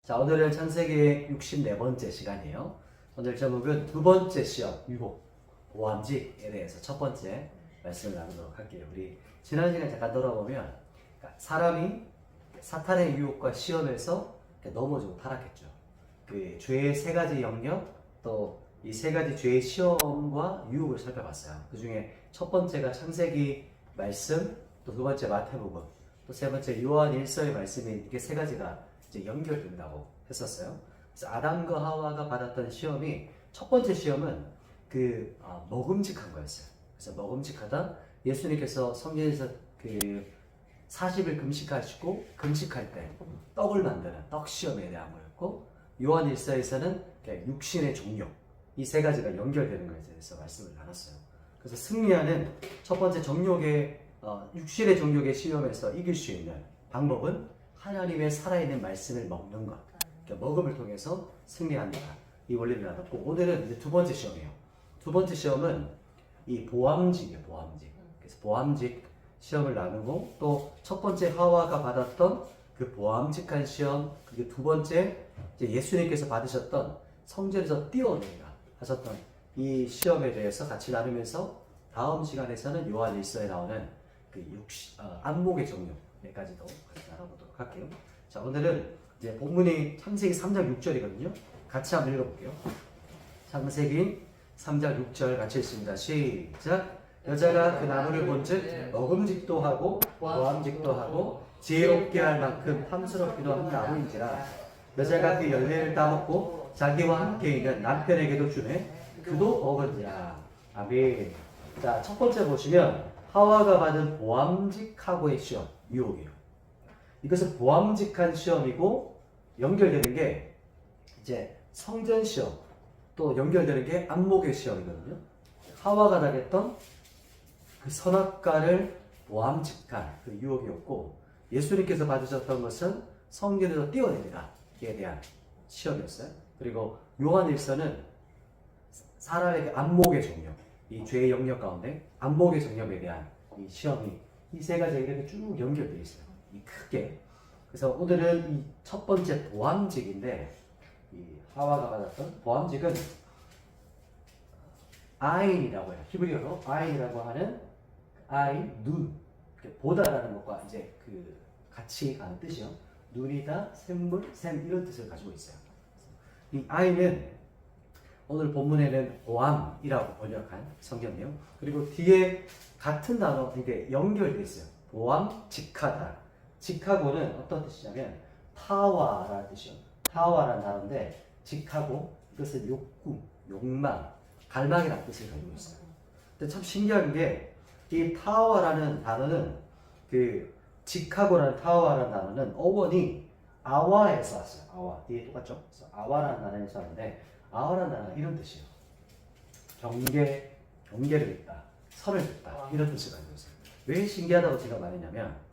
자, 오늘은 창세기 64번째 시간이에요. 오늘 제목은 두 번째 시험, 유혹, 보암직에 대해서 첫 번째 말씀을 나누도록 할게요. 우리 지난 시간에 잠깐 돌아보면 사람이 사탄의 유혹과 시험에서 넘어지고 타락했죠. 그 죄의 세 가지 영역, 또 이 세 가지 죄의 시험과 유혹을 살펴봤어요. 그 중에 첫 번째가 창세기 말씀, 또 두 번째 마태복음, 또 세 번째 요한 1서의 말씀이 이렇게 세 가지가 이제 연결된다고 했었어요. 그래서 아담과 하와가 받았던 시험이 첫 번째 시험은 먹음직한 거였어요. 그래서 먹음직하다 예수님께서 성경에서 40일 금식하시고 금식할 때 떡을 만드는 떡 시험에 대한 거였고, 요한 1서에서는 육신의 종욕, 이 세 가지가 연결되는 것에 대해서 말씀을 나눴어요. 그래서 승리하는 첫 번째 육신의 종욕의 시험에서 이길 수 있는 방법은 하나님의 살아있는 말씀을 먹는 것, 먹음을 통해서 승리한다, 이 원리를 나눴고, 오늘은 이제 두 번째 시험이에요. 두 번째 시험은 이 보암직이에요. 보암직. 그래서 보암직 시험을 나누고, 또 첫 번째 하와가 받았던 그 보암직한 시험, 그리고 두 번째 이제 예수님께서 받으셨던 성전에서 뛰어내리라 하셨던 이 시험에 대해서 같이 나누면서, 다음 시간에서는 요한 1서에 나오는 안목의 종류까지도 같이 나눠보도록 할게요. 자, 오늘은 이제 본문이 창세기 3장 6절이거든요. 같이 한번 읽어볼게요. 창세기 3장 6절 같이 읽습니다. 시작. 여자가 그 나무를 본즉 먹음직도 하고 보암직도 하고 지혜롭게 할 만큼 탐스럽기도 한 나무인지라. 여자가 그 열매를 따먹고 자기와 함께 있는 남편에게도 주매 그도 먹은지라. 아멘. 자, 첫 번째 보시면 하와가 받은 보암직하고의 시험, 유혹이에요. 이것은 보암직한 시험이고, 연결되는 게 이제 성전 시험, 또 연결되는 게 안목의 시험이거든요. 하와가 당했던 그 선악과를 보암직한 그 유혹이었고, 예수님께서 받으셨던 것은 성전에서 뛰어내리라에 대한 시험이었어요. 그리고 요한 1서는 사람에게 안목의 종류, 이 죄의 영역 가운데 안목의 정념에 대한 이 시험이 이 세 가지가 이렇게 쭉 연결되어 있어요. 이 크게. 그래서 오늘은 이 첫 번째 보암직인데, 이 하와가 받았던 보암직은 아인이라고 해요. 히브리어로 아인이라고 하는 아인, 눈, 보다라는 것과 이제 같이 가는 뜻이요. 눈이다, 샘물, 샘, 이런 뜻을 가지고 있어요. 이 아인은 오늘 본문에는 보암이라고 번역한 성경이요. 그리고 뒤에 같은 단어, 이게 연결되어 있어요. 보암, 직하다. 직하고는 어떤 뜻이냐면 타와라는 뜻이요. 타와라는 단어인데, 직하고 이것은 욕구, 욕망, 갈망이라는 뜻을 가지고 있어요. 근데 참 신기한 게, 이 타와라는 단어는 직하고라는 타와라는 단어는 어원이 아와에서 왔어요. 아와. 뒤에 똑같죠? 그래서 아와라는 단어에서 왔는데, 아와라는 단어는 이런 뜻이에요. 경계를 긋다, 선을 긋다, 이런 뜻을 가지고 있어요. 왜 신기하다고 제가 말했냐면,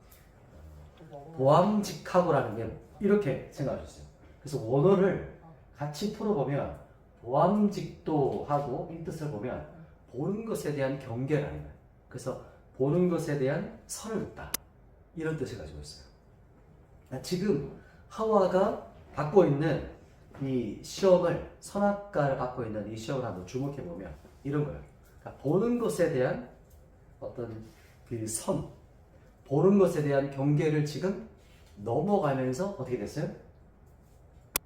보암직하고라는 게 이렇게 생각하셨어요. 그래서 원어를 같이 풀어보면 보암직도 하고 이 뜻을 보면 보는 것에 대한 경계라는 거예요. 그래서 보는 것에 대한 선을 긋다, 이런 뜻을 가지고 있어요. 지금 하와가 받고 있는 이 시험을, 선악과를 받고 있는 이 시험을 한번 주목해 보면 이런 거예요. 그러니까 보는 것에 대한 어떤 보는 것에 대한 경계를 지금 넘어가면서 어떻게 됐어요?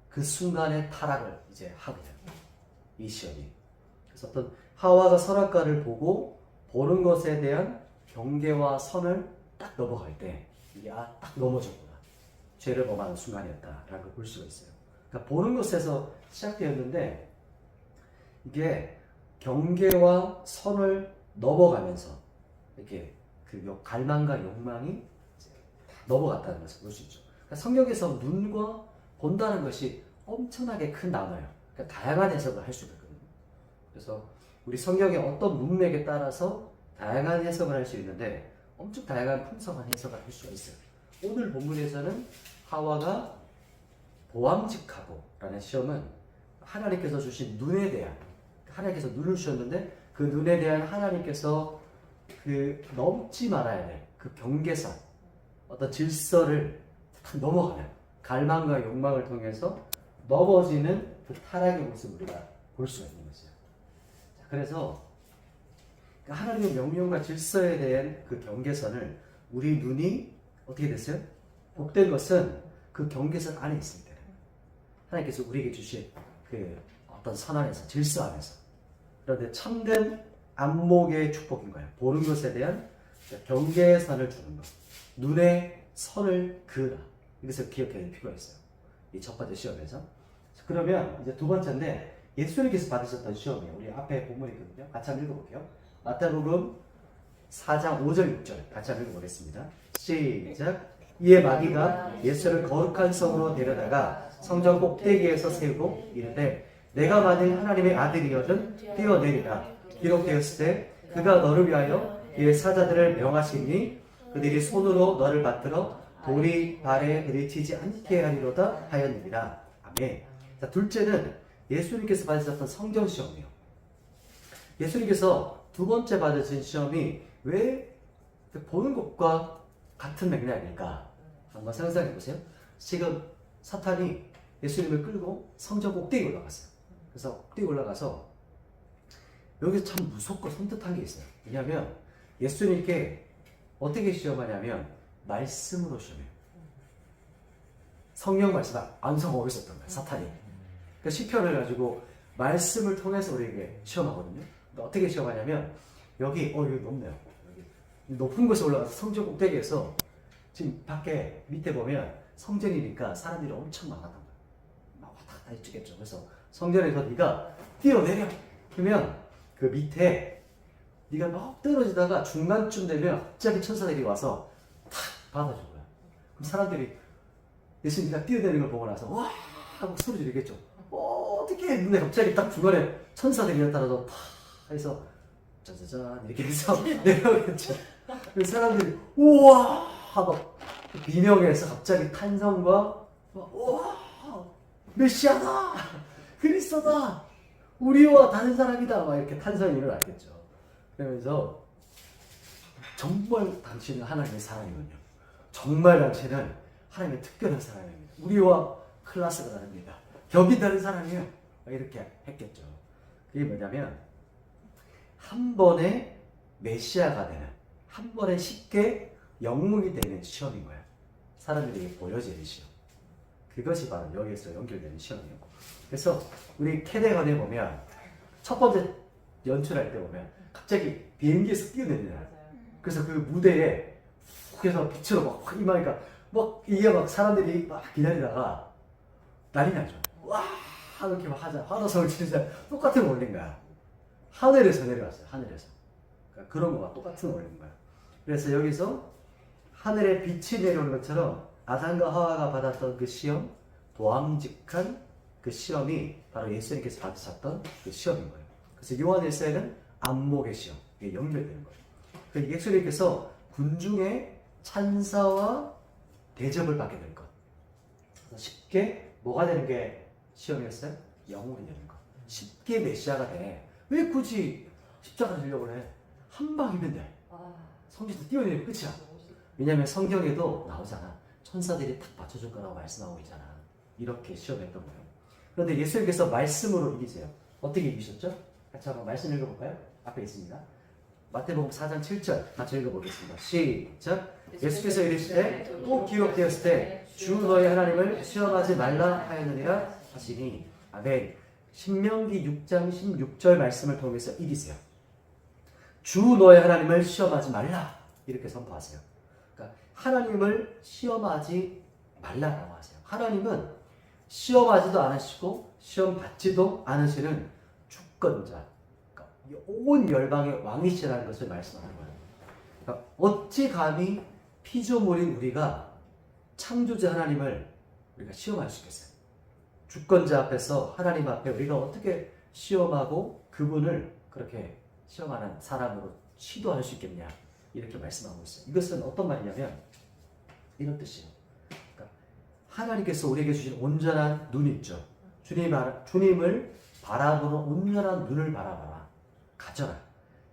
그 순간에 타락을 이제 하게 돼요. 이 시험이. 그래서 어떤 하와가 선악과를 보고 보는 것에 대한 경계와 선을 딱 넘어갈 때, 이게 딱 넘어졌구나, 죄를 범하는 순간이었다라고 볼 수가 있어요. 그러니까 보는 것에서 시작되었는데, 이게 경계와 선을 넘어가면서 이렇게 갈망과 욕망이 넘어갔다는 것을 볼 수 있죠. 그러니까 성경에서 눈과 본다는 것이 엄청나게 큰 단어예요. 그러니까 다양한 해석을 할 수가 있거든요. 그래서 우리 성경의 어떤 문맥에 따라서 다양한 해석을 할 수 있는데, 엄청 다양한 풍성한 해석을 할 수가 있어요. 오늘 본문에서는 하와가 보암직하고 라는 시험은 하나님께서 주신 눈에 대한, 하나님께서 눈을 주셨는데 그 눈에 대한 하나님께서 넘지 말아야 될 그 경계선, 어떤 질서를 딱 넘어가는 갈망과 욕망을 통해서 넘어지는 그 타락의 모습을 우리가 볼 수가 있는 거죠. 그래서 하나님의 명령과 질서에 대한 그 경계선을 우리 눈이 어떻게 됐어요? 복된 것은 그 경계선 안에 있습니다. 하나님께서 우리에게 주신 그 어떤 선 안에서, 질서 안에서. 그런데 참된 안목의 축복인 거예요. 보는 것에 대한 경계선을 주는 것. 눈에 선을 그으라. 이것을 기억해야 될 필요가 있어요. 이 첫 번째 시험에서. 그러면 이제 두 번째인데, 예수님께서 받으셨던 시험이에요. 우리 앞에 본문이 있거든요. 같이 한번 읽어볼게요. 마태복음 4장 5절 6절 같이 한번 읽어보겠습니다. 시작. 이에 마귀가 예수를 거룩한 성으로 데려다가 성전 꼭대기에서 세우고 이르되 내가 만일 하나님의 아들이거든 뛰어내리라. 기록되었을 때 그가 너를 위하여 그의 사자들을 명하시니 그들이 손으로 너를 받들어 돌이 발에 부딪히지 않게 하리로다 하였느니라. 아멘. 자, 둘째는 예수님께서 받으셨던 성전 시험이에요. 예수님께서 두 번째 받으신 시험이 왜 보는 것과 같은 맥락일까? 한번 상상해 보세요. 지금 사탄이 예수님을 끌고 성전 꼭대기 올라갔어요. 그래서 꼭대기 올라가서 여기서 참 무섭고 섬뜩한 게 있어요. 왜냐하면 예수님께 어떻게 시험하냐면 말씀으로 시험해요. 성령 말씀 안성하고 있었던 거예요. 사탄이. 그러니까 시편을 가지고 말씀을 통해서 우리에게 시험하거든요. 그러니까 어떻게 시험하냐면 여기 여기 높네요. 여기 높은 곳에 올라가서 성전 꼭대기에서 지금 밖에 밑에 보면 성전이니까 사람들이 엄청 많았던 거예요. 막 왔다 갔다 해주겠죠. 그래서 성전에서 네가 뛰어내려. 그러면 그 밑에 네가 막 떨어지다가 중간쯤 되면 갑자기 천사들이 와서 탁 받아준 거야. 그럼 사람들이 예수님이 뛰어내리는 걸 보고 나서 와 하고 소리 지르겠죠. 어떻게 했는데 갑자기 딱 중간에 천사들이 나타나서 탁 해서 짜자잔 이렇게 해서 내려오겠죠. 그 사람들이 우와 하고 비명에서 갑자기 탄성과 우와 메시아다 그리스도다 우리와 다른 사람이다 막 이렇게 탄성이 일어나겠죠. 그러면서 정말 당신은 하나님의 사람이군요. 정말 당신은 하나님의 특별한 사람입니다. 우리와 클래스가 다릅니다. 격이 다른 사람이에요. 이렇게 했겠죠. 그게 뭐냐면 한 번에 메시아가 되는, 한 번에 쉽게 영웅이 되는 시험인 거예요. 사람들에게 보여지는 시험. 그것이 바로 여기에서 연결되는 시험이에요. 그래서 우리 캐대건에 보면 첫 번째 연출할 때 보면 갑자기 비행기에서 뛰어내리잖아요. 그래서 그 무대에 훅 해서 빛으로 막 임하니까 막 이게 막 사람들이 막 기다리다가 난리 나죠. 와 이렇게 막 하자. 환호성을 치자. 똑같은 거 올린 거야. 하늘에서 내려왔어요. 하늘에서. 그러니까 그런 거가 똑같은 거 올린 거야. 그래서 여기서 하늘에 빛이 내려오는 것처럼 아담과 하와가 받았던 그 시험, 도함직한 그 시험이 바로 예수님께서 받으셨던 그 시험인 거예요. 그래서 요한일서에는 안목의 시험, 이게 연결되는 거예요. 그래서 예수님께서 군중의 찬사와 대접을 받게 될 것. 쉽게 뭐가 되는 게 시험이었어요? 영웅이 되는 것. 쉽게 메시아가 돼. 왜 굳이 십자가 지려고 그래? 한 방이면 돼. 성전에서 뛰어내리면 끝이야. 왜냐하면 성경에도 나오잖아. 천사들이 탁 받쳐줄 거라고 말씀하고 있잖아. 이렇게 시험했던 거예요. 그런데 예수님께서 말씀으로 이기세요. 어떻게 이기셨죠? 같이 한번 말씀 읽어볼까요? 앞에 있습니다. 마태복음 4장 7절 같이 읽어보겠습니다. 시작. 예수께서 이르시되 또 기록되었을 때 주 너희 하나님을 시험하지 말라 하였느니라 하시니 아멘. 신명기 6장 16절 말씀을 통해서 이기세요. 주 너희 하나님을 시험하지 말라 이렇게 선포하세요. 그러니까 하나님을 시험하지 말라라고 하세요. 하나님은 시험하지도 않으시고 시험 받지도 않으시는 주권자, 그러니까 온 열방의 왕이시라는 것을 말씀하는 거예요. 그러니까 어찌 감히 피조물인 우리가 창조자 하나님을 우리가 시험할 수 있겠어요? 주권자 앞에서 하나님 앞에 우리가 어떻게 시험하고 그분을 그렇게 시험하는 사람으로 시도할 수 있겠냐 이렇게 말씀하고 있어요. 이것은 어떤 말이냐면 이런 뜻이에요. 그러니까 하나님께서 우리에게 주신 온전한 눈이 있죠. 주님을 바라보는 온전한 눈을 바라봐라. 가져라.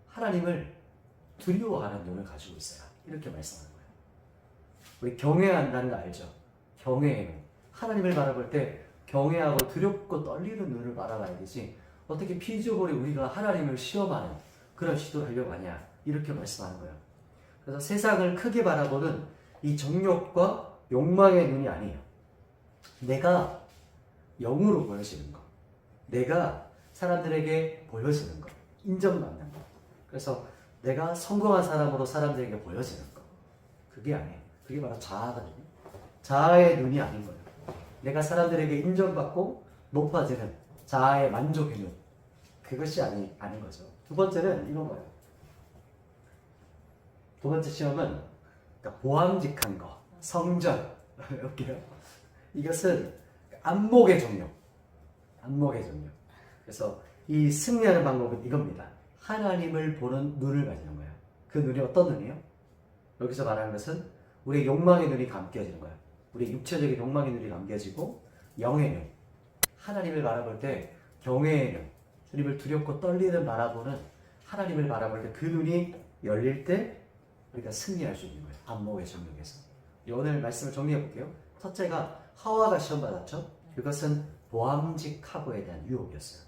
하나님을 두려워하는 눈을 가지고 있어라. 이렇게 말씀하는 거예요. 우리 경외한다는 거 알죠? 경외는 하나님을 바라볼 때 경외하고 두렵고 떨리는 눈을 바라봐야 되지 어떻게 피조물이 우리가 하나님을 시험하는 그런 시도를 하려고 하냐 이렇게 말씀하는 거예요. 그래서 세상을 크게 바라보는 이 정욕과 욕망의 눈이 아니에요. 내가 영으로 보여지는 거, 내가 사람들에게 보여지는 거, 인정받는 거. 그래서 내가 성공한 사람으로 사람들에게 보여지는 거. 그게 아니에요. 그게 바로 자아거든요. 자아의 눈이 아닌 거예요. 내가 사람들에게 인정받고 높아지는 자아의 만족의 눈. 그것이 아닌 거죠. 두 번째는 이런 거예요. 두 번째 시험은 그러니까 보암직한 거, 성전. 이렇게요. 이것은 안목의 종류. 안목의 종류. 그래서 이 승리하는 방법은 이겁니다. 하나님을 보는 눈을 가지는 거예요. 그 눈이 어떤 눈이에요? 여기서 말하는 것은 우리의 욕망의 눈이 감겨지는 거예요. 우리 육체적인 욕망의 눈이 감겨지고 영의 눈. 하나님을 바라볼 때 경외의 눈. 주님을 두렵고 떨리는 바라보는 하나님을 바라볼 때 그 눈이 열릴 때 우리가 승리할 수 있는 거예요. 안목의 정력에서. 오늘 말씀을 정리해 볼게요. 첫째가 하와가 시험 받았죠. 이것은 보암직하고에 대한 유혹이었어요.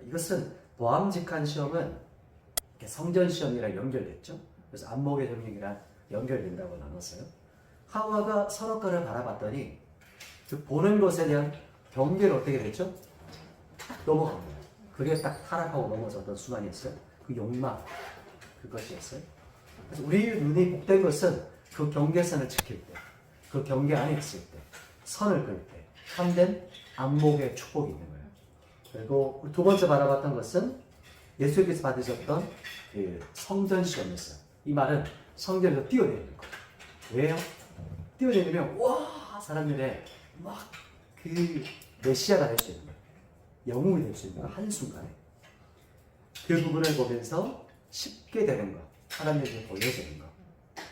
이것은 보암직한 시험은 성전 시험이랑 연결됐죠. 그래서 안목의 정력이랑 연결된다고 나눴어요. 하와가 선악과를 바라봤더니 그 보는 것에 대한 경계를 어떻게 됐죠? 넘어간 거예요. 그게 딱 타락하고 넘어졌던 순간이었어요. 그 욕망, 그것이었어요. 그래서 우리 눈이 복된 것은 그 경계선을 지킬 때, 그 경계 안에 있을 때, 선을 그을 때, 참된 안목의 축복이 있는 거예요. 그리고 두 번째 바라봤던 것은 예수님께서 받으셨던 그 성전 시험이었어요. 이 말은 성전에서 뛰어내리는 거예요. 왜요? 뛰어내리면 와 사람들의 막 그 메시아가 될 수 있는 거예요. 영웅이 될 수 있는 거예요. 한순간에. 그 부분을 보면서 쉽게 되는 것. 사람들에게 보여지는 것.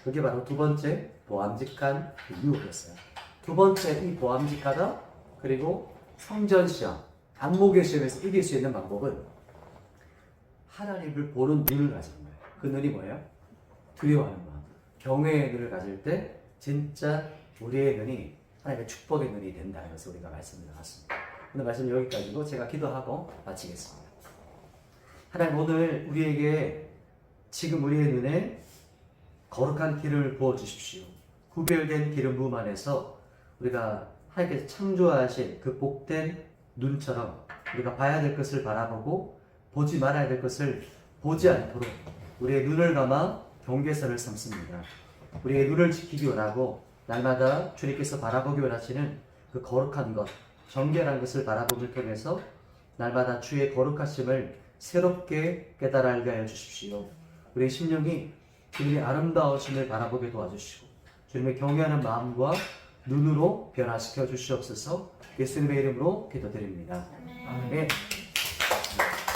그게 바로 두 번째 보암직한 유혹이었어요. 두 번째 이 보암직하다 그리고 성전 시험, 안목의 시험에서 이길 수 있는 방법은 하나님을 보는 눈을 가지는 거예요. 그 눈이 뭐예요? 두려워하는 마음, 경외의 눈을 가질 때 진짜 우리의 눈이 하나님의 축복의 눈이 된다는 것을 우리가 말씀을 나눴습니다. 오늘 말씀 여기까지고 제가 기도하고 마치겠습니다. 하나님 오늘 우리에게 지금 우리의 눈에 거룩한 기름을 부어주십시오. 구별된 기름 부음 안에서 우리가 하나님께서 창조하신 그 복된 눈처럼 우리가 봐야 될 것을 바라보고 보지 말아야 될 것을 보지 않도록 우리의 눈을 감아 경계선을 삼습니다. 우리의 눈을 지키기 원하고 날마다 주님께서 바라보기 원하시는 그 거룩한 것, 정결한 것을 바라보길 통해서 날마다 주의 거룩하심을 새롭게 깨달아 알게 하여 주십시오. 우리의 심령이 주님의 아름다우심을 바라보게 도와주시고 주님의 경외하는 마음과 눈으로 변화시켜 주시옵소서. 예수님의 이름으로 기도드립니다. 아멘.